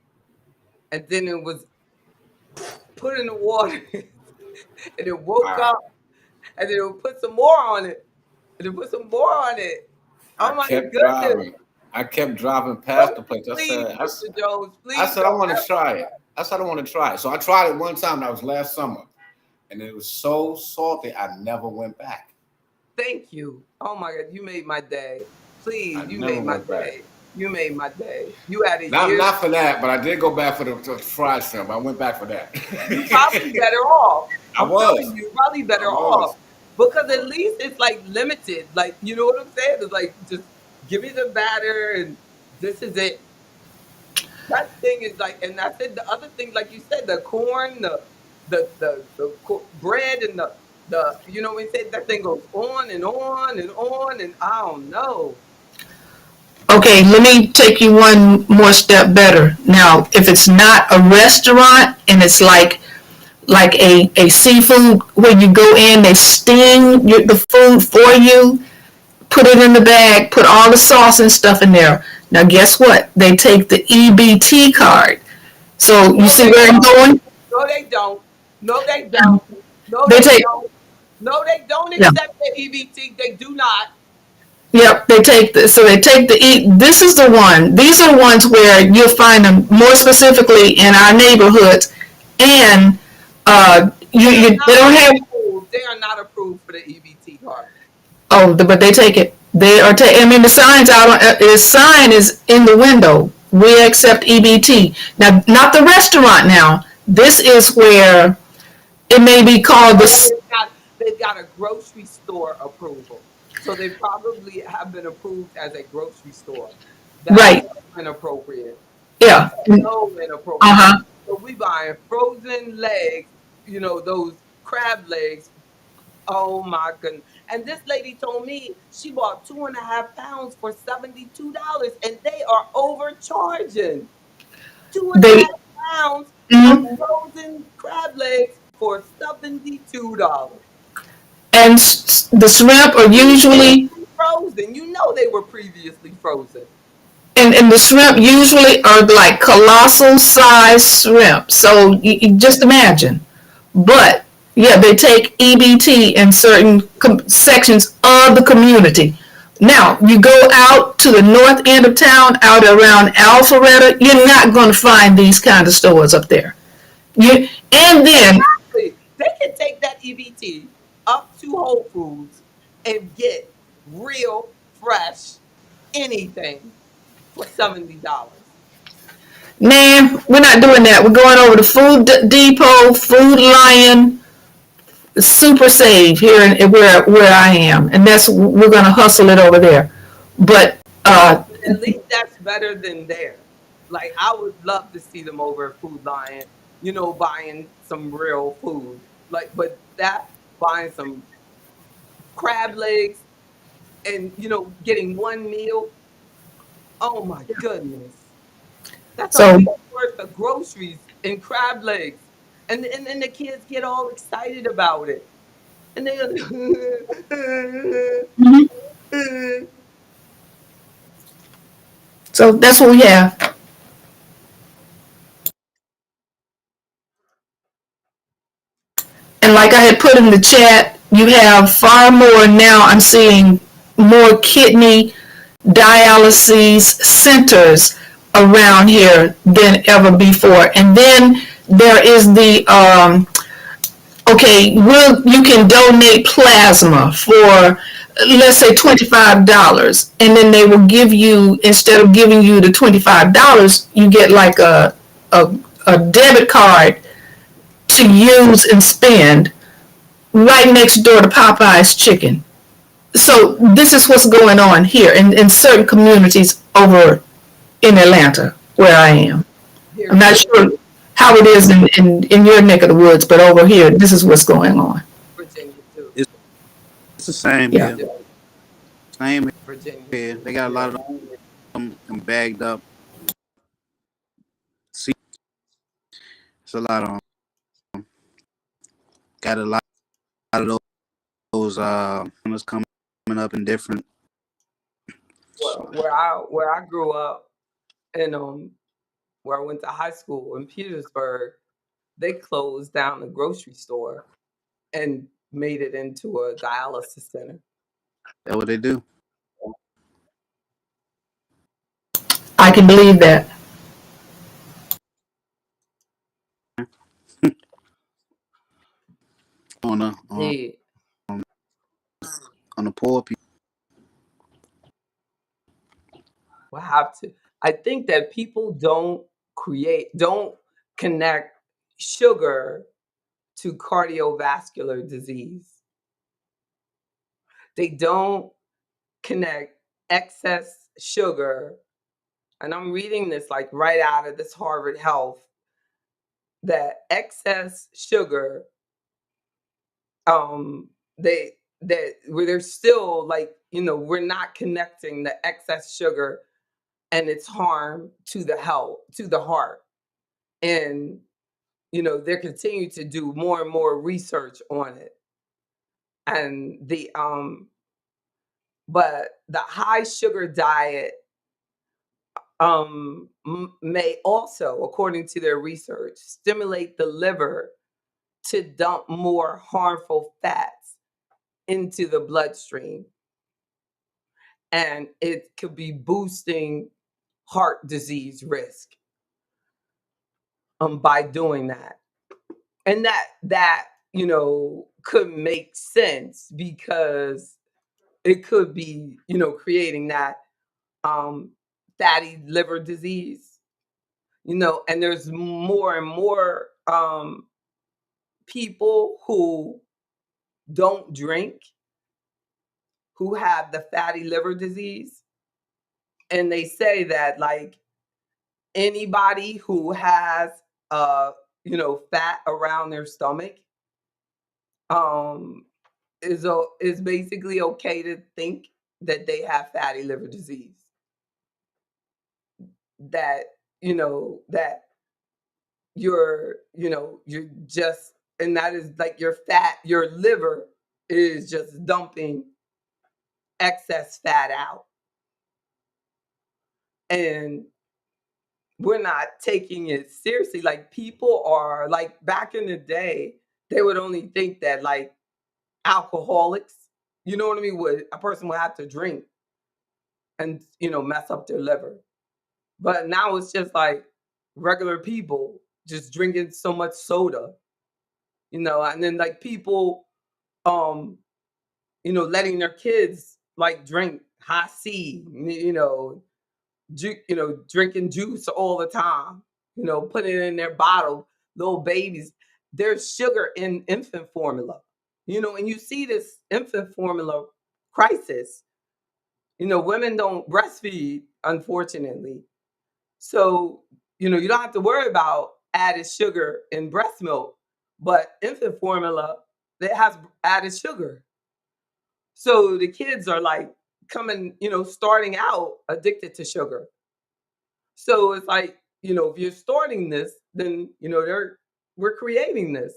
And then it was put in the water. And it woke up. And then it would put some more on it. And it put some more on it. Oh my goodness. I kept driving past the place. Please, Mr. Jones, please. I said, I want to try it. So I tried it one time. That was last summer. And it was so salty, I never went back. Thank you. Oh my God, you made my day. Please, you made my day. You made my day. You had a year. Not for that, but I did go back for the fried shrimp. I went back for that. You're probably better off. I was. You're probably better off. Because at least it's like limited. Like, you know what I'm saying? It's like, just give me the batter and this is it. That thing is like, and I said the other thing, like you said, the corn, the bread and the you know what I'm saying? That thing goes on and on and on, and I don't know. Okay, let me take you one more step better. Now, if it's not a restaurant and it's like a seafood where you go in, they steam the food for you, put it in the bag, put all the sauce and stuff in there. Now, guess what? They take the EBT card. So you see where I'm going? No, they don't. No, they don't. No, They they take- don't. No, they don't accept the EBT. They do not. Yep, they take this is the one. These are the ones where you'll find them more specifically in our neighborhoods, and they don't have. They are not approved for the EBT card. Oh, but they take it. They are I mean, the sign's out on, the sign is in the window. We accept EBT. Now, not the restaurant now. This is where it may be called Oh, the, they've got a grocery store approval. So they probably have been approved as a grocery store. That's right. inappropriate. Yeah. That's so inappropriate. Uh-huh. So we buying frozen legs, those crab legs. Oh my goodness. And this lady told me she bought 2.5 pounds for $72, and they are overcharging. Two and a They, half pounds of mhm. frozen crab legs for $72. And the shrimp are usually, Previously frozen. You know they were previously frozen. and the shrimp usually are like colossal size shrimp. So you just imagine. But yeah, they take EBT in certain sections of the community. Now, you go out to the north end of town, out around Alpharetta, you're not going to find these kind of stores up there. And then, Exactly. They can take that EBT up to Whole Foods and get real, fresh anything for $70. nah, we're not doing that. We're going over to Food Depot, Food Lion, Super Save here where I am, and that's we're going to hustle it over there. But At least that's better than there. Like I would love to see them over at Food Lion, buying some real food. Like, but that buying some crab legs and getting one meal. Oh my goodness, that's a so week's worth of groceries and crab legs, and then the kids get all excited about it, and they. mhm. So that's what we have. And like I had put in the chat, you have far more now. I'm seeing more kidney dialysis centers around here than ever before. And then there is the okay, you can donate plasma for let's say $25, and then they will give you, instead of giving you the $25, you get like a, a debit card to use and spend right next door to Popeye's Chicken. So this is what's going on here in certain communities over in Atlanta, where I am. Here I'm not too, sure how it is in your neck of the woods, but over here, this is what's going on. Virginia too. It's the same Yeah. here. Yeah, Same Virginia here. too. They got a Yeah. lot of them bagged up. See, it's a lot of them. Got a lot of those coming up in different. Well, So, where I grew up and where I went to high school in Petersburg, they closed down the grocery store and made it into a dialysis center. that's what they do. I can believe that. On the Hey, on the poor people. we'll have to. I think that people don't connect sugar to cardiovascular disease. They don't connect excess sugar. And I'm reading this like right out of this Harvard Health, that excess sugar, they that where they're still like, we're not connecting the excess sugar and its harm to the health, to the heart. And they're continuing to do more and more research on it. And but the high sugar diet may also, according to their research, stimulate the liver to dump more harmful fats into the bloodstream, and it could be boosting heart disease risk by doing that. And that could make sense because it could be, creating that fatty liver disease, and there's more and more people who don't drink who have the fatty liver disease. And they say that, like, anybody who has fat around their stomach um is basically okay to think that they have fatty liver disease. That that you're just, and that is like your liver is just dumping excess fat out, and we're not taking it seriously. Like, people are like, back in the day, they would only think that, like, alcoholics, you know what I mean, would a person would have to drink and mess up their liver. But now it's just like regular people just drinking so much soda, and then, like, people um letting their kids, like, drink high C, drinking juice all the time, putting it in their bottle, little babies. There's sugar in infant formula, and you see this infant formula crisis. Women don't breastfeed, unfortunately. So, you don't have to worry about added sugar in breast milk, but infant formula, that has added sugar. So the kids are like coming, starting out addicted to sugar. So it's like, if you're starting this, then we're creating this.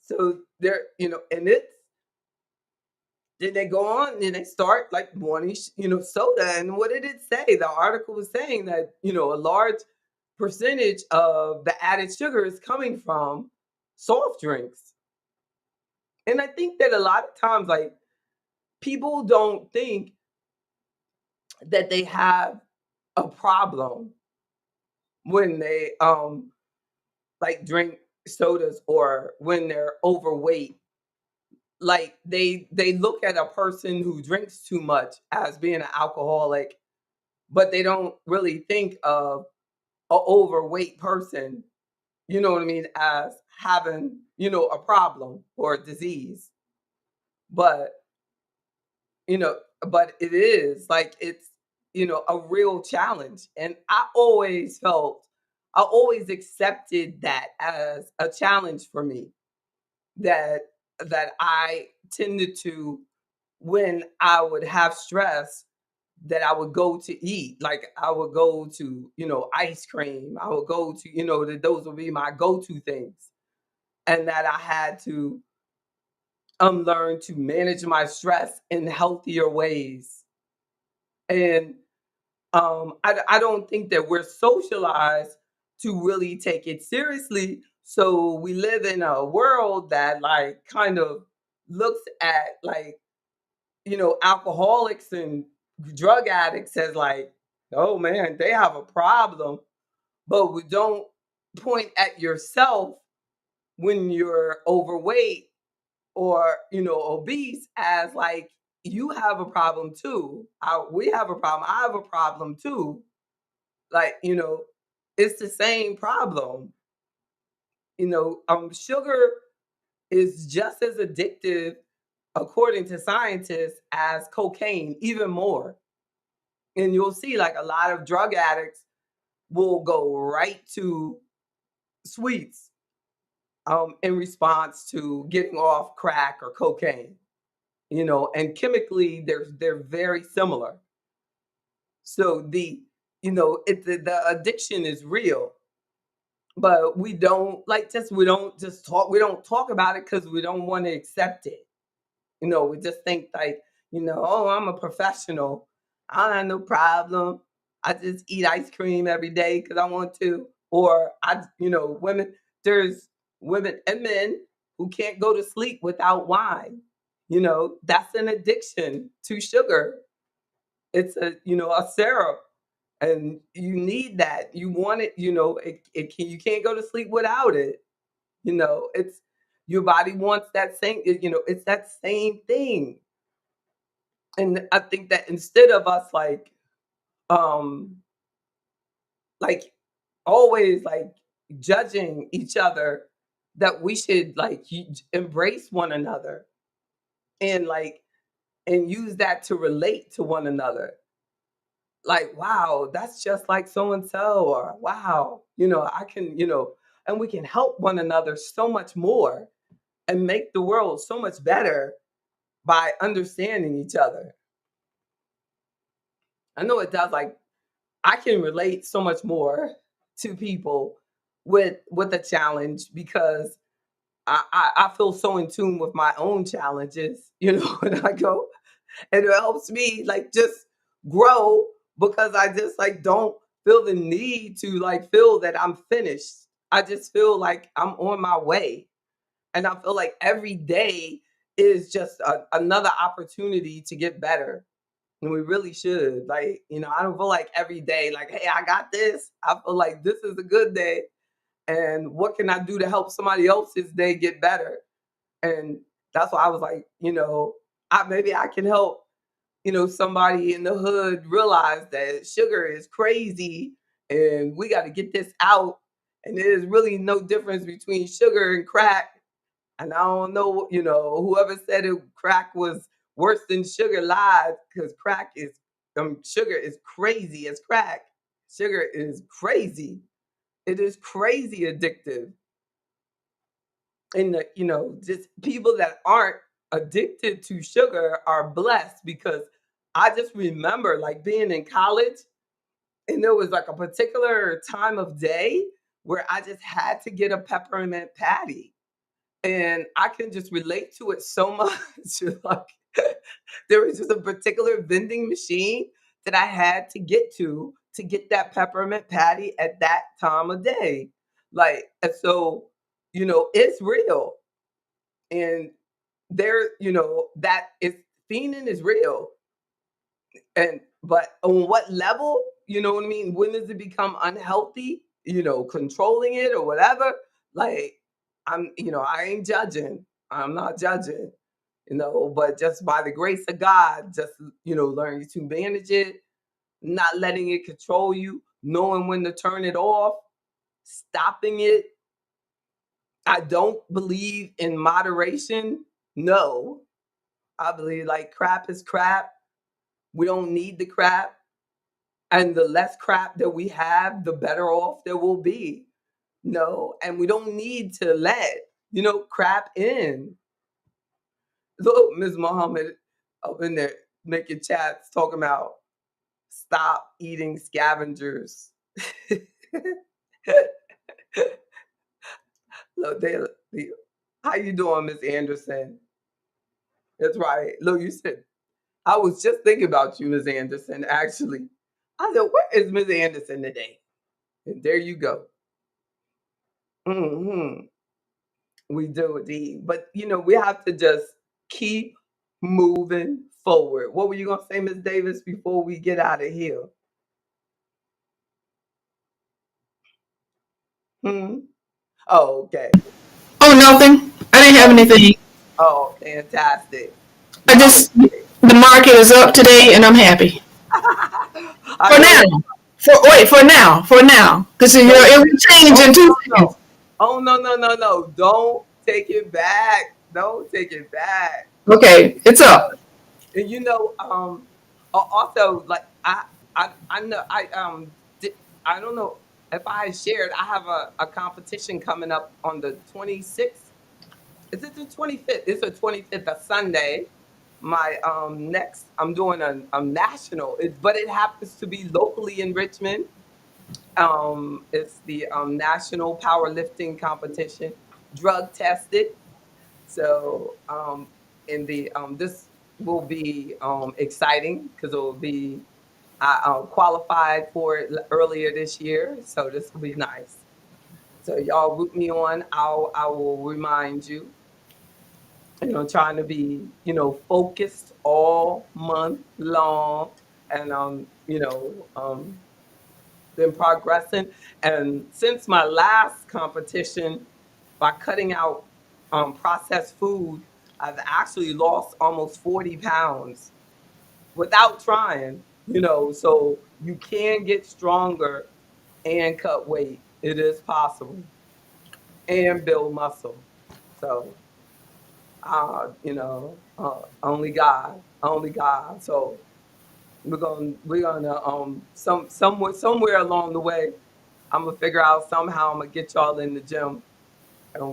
So they're, and it's then they go on and they start like wanting, soda. And what did it say? The article was saying that, a large percentage of the added sugar is coming from soft drinks. And I think that a lot of times, like, people don't think that they have a problem when they like drink sodas, or when they're overweight. Like, they look at a person who drinks too much as being an alcoholic, but they don't really think of a overweight person, you know what I mean, as having, a problem or a disease. But you know but it is like, it's a real challenge, and I always accepted that as a challenge for me, that I tended to, when I would have stress, that I would go to eat. Like, I would go to, ice cream. I would go to, that those would be my go-to things. And that I had to learn to manage my stress in healthier ways. And I don't think that we're socialized to really take it seriously. So we live in a world that, like, kind of looks at, like, alcoholics and drug addicts as like, oh man, they have a problem. But we don't point at yourself when you're overweight or, obese, as like, you have a problem too. We have a problem. I have a problem too. Like, it's the same problem. Sugar is just as addictive, according to scientists, as cocaine, even more. And you'll see, like, a lot of drug addicts will go right to sweets in response to getting off crack or cocaine. And chemically, they're very similar. So the addiction is real, but we don't just talk. We don't talk about it because we don't want to accept it. We just think, like, oh, I'm a professional. I don't have no problem. I just eat ice cream every day because I want to. Or women, there's women and men who can't go to sleep without wine. That's an addiction to sugar. It's a syrup, and you need that. You want it. You can't go to sleep without it. It's your body wants that same. It's that same thing. And I think that instead of us um like always judging each other, that we should embrace one another and and use that to relate to one another. Like, wow, that's just like so and so, or wow, I can, and we can help one another so much more and make the world so much better by understanding each other. I know it does. Like, I can relate so much more to people with a challenge because I feel so in tune with my own challenges, when I go, and it helps me just grow because I just don't feel the need to feel that I'm finished. I just feel like I'm on my way, and I feel like every day is just another opportunity to get better. And we really should. I don't feel like every day, hey, I got this. I feel like this is a good day. And what can I do to help somebody else's day get better? And that's why I was like, maybe I can help, somebody in the hood realize that sugar is crazy and we got to get this out. And there's really no difference between sugar and crack. And I don't know, whoever said crack was worse than sugar lied, because sugar is crazy as crack. Sugar is crazy. It is crazy addictive. And just people that aren't addicted to sugar are blessed, because I just remember being in college, and there was a particular time of day where I just had to get a peppermint patty, and I can just relate to it so much. like there was just a particular vending machine that I had to get that peppermint patty at that time of day. And so, it's real. And there, that is, fiending is real. And but on what level, you know what I mean? When does it become unhealthy? Controlling it or whatever. Like I ain't judging. I'm not judging. But just by the grace of God, just learning to manage it, not letting it control you, knowing when to turn it off, stopping it. I don't believe in moderation. No, I believe crap is crap. We don't need the crap. And the less crap that we have, the better off there will be. No, and we don't need to let, crap in. Look, Ms. Muhammad up in there making chats talking about stop eating scavengers. Look, how you doing, Miss Anderson? That's right. Look, you said I was just thinking about you, Miss Anderson, actually. I said, where is Miss Anderson today? And there you go. Hmm. We do indeed. But, we have to just keep moving forward. What were you going to say, Miss Davis, before we get out of here? Hmm? Oh, okay. Oh, nothing. I didn't have Oh, anything. oh, fantastic. I Well, just, the market is up today and I'm happy. I For know now. it. For now. Because No, it will change oh, in two no, seconds. no. Oh, no, no, no, no. Don't take it back. Don't take it back. Okay, it's up. And also I know I don't know if I shared, I have a competition coming up on the 26th. Is it the 25th? It's the 25th, a Sunday. My next, I'm doing a national, but it happens to be locally in Richmond. It's the national powerlifting competition, drug tested. So, in the this will be exciting because it will be I qualified for it earlier this year, so this will be nice. So y'all root me on. I will remind you. Trying to be focused all month long, and been progressing. And since my last competition, by cutting out processed food, I've actually lost almost 40 pounds. without trying, so you can get stronger and cut weight. It is possible and build muscle. So, only God. So we're gonna somewhere along the way, I'm gonna figure out somehow I'm gonna get y'all in the gym, and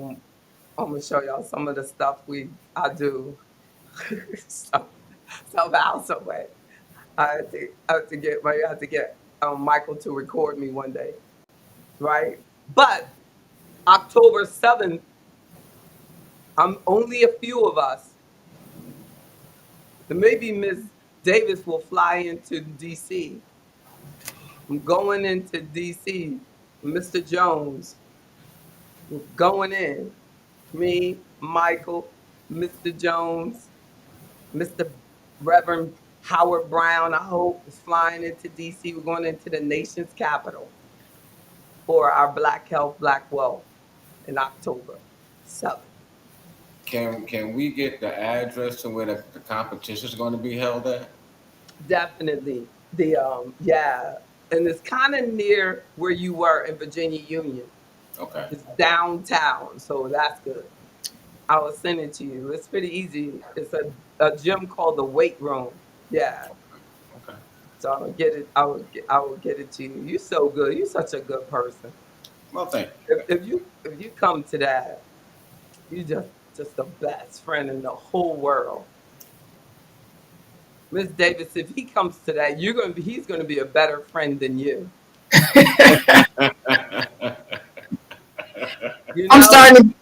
I'm gonna show y'all some of the stuff I do. so, somehow, some way. I had to get Michael to record me one day, right? But October 7th, I'm only a few of us. And maybe Miss Davis will fly into DC. I'm going into DC. Mr. Jones, going in. Me, Michael, Mr. Jones, Mr. Reverend Howard Brown, I hope, is flying into DC. We're going into the nation's capital for our Black Health, Black Wealth in October 7th. Can we get the address to where the competition is going to be held at? Definitely. Yeah. And it's kind of near where you were in Virginia Union. Okay. It's downtown, so that's good. I will send it to you. It's pretty easy. It's a gym called the Weight Room. Yeah. Okay. So I'll get it. I will get it to you. You're so good. You're such a good person. Well, thank you. If you come to that, you just the best friend in the whole world. Miss Davis, if he comes to that, he's gonna be a better friend than you. I'm starting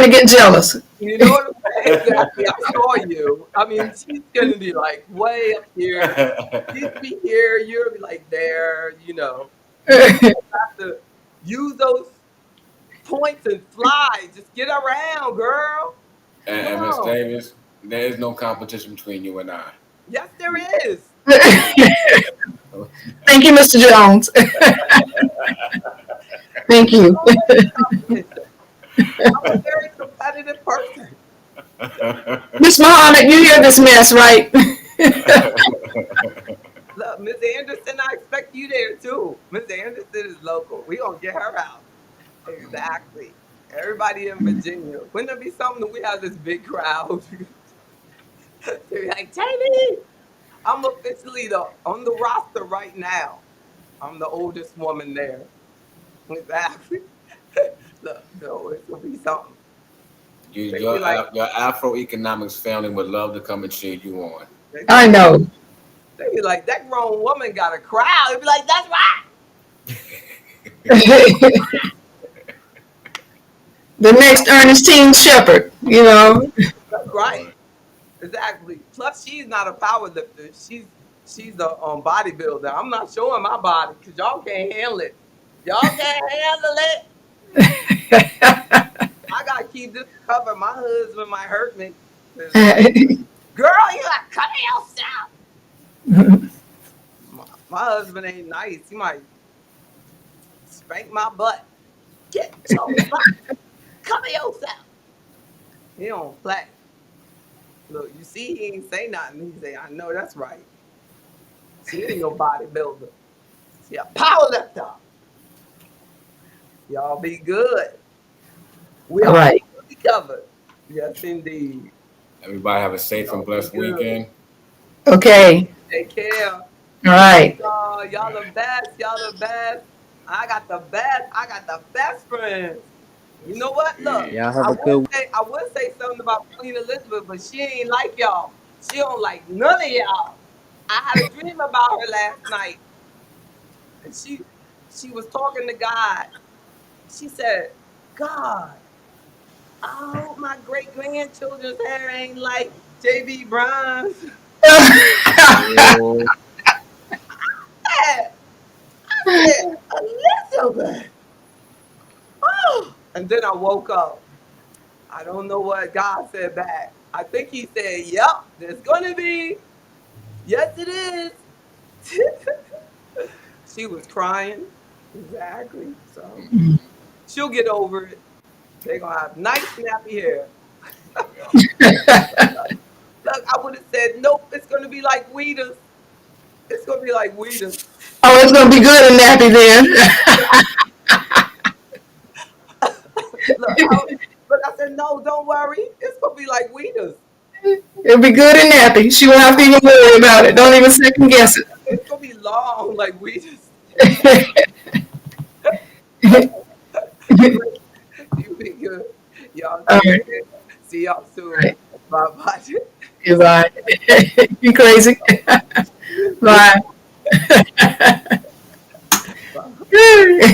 to get jealous. You know what I'm saying? Exactly. I saw you. I mean, she's gonna be like way up here. She'd be here. You'll be like there. You have to use those points and fly. Just get around, girl. And Miss Davis, there is no competition between you and I. Yes, there is. Thank you, Mr. Jones. Thank you. I'm a very competitive person. Miss Muhammad, you hear this mess, right? Look, Miss Anderson, I expect you there too. Miss Anderson is local. We gonna get her out. Exactly. Everybody in Virginia. Wouldn't it be something that we have this big crowd? They be like, Jamie, I'm officially on the roster right now. I'm the oldest woman there. Exactly. Look, no, it's gonna be something. Your Afro-economics family would love to come and cheer you on. I know. They be like, that grown woman got a crowd. They'd be like, that's right. The next Ernestine Shepherd, That's right. Exactly. Plus, she's not a power lifter. She's a bodybuilder. I'm not showing my body because y'all can't handle it. Y'all can't handle it. I gotta keep this covered. My husband might hurt me. Girl, you gotta cut yourself. My husband ain't nice. He might spank my butt. Get your butt. Cover yourself. He don't play. Look, you see, he ain't say nothing. He say, I know that's right. She ain't no bodybuilder. She a power lifter. Y'all be good. We are right. fully covered. Yes, indeed. Everybody have a safe and blessed weekend. Okay. Take care. All right. Y'all the best. Y'all the best. I got the best. I got the best friends. You know what? Look, Y'all have a good I would say something about Queen Elizabeth, but she ain't like y'all. She don't like none of y'all. I had a dream about her last night, and she was talking to God. She said, God, I hope my great grandchildren's hair ain't like J.B. Brown's. one. I said, Elizabeth. Oh. And then I woke up. I don't know what God said back. I think he said, yep, there's going to be. Yes, it is. She was crying. Exactly. So she'll get over it. They're going to have nice, nappy hair. Look, Look, I would have said, nope, it's going to be like Weeders. It's going to be like Weeders. Oh, it's gonna be good and nappy then. Look, I said, no, don't worry. It's going to be like Weeders. It'll be good and nappy. She won't have to even worry about it. Don't even second guess it. It's going to be long like Weeders. You be good. Y'all All take right. care. See y'all soon. Right. Bye-bye. Goodbye. You crazy? Bye. Bye.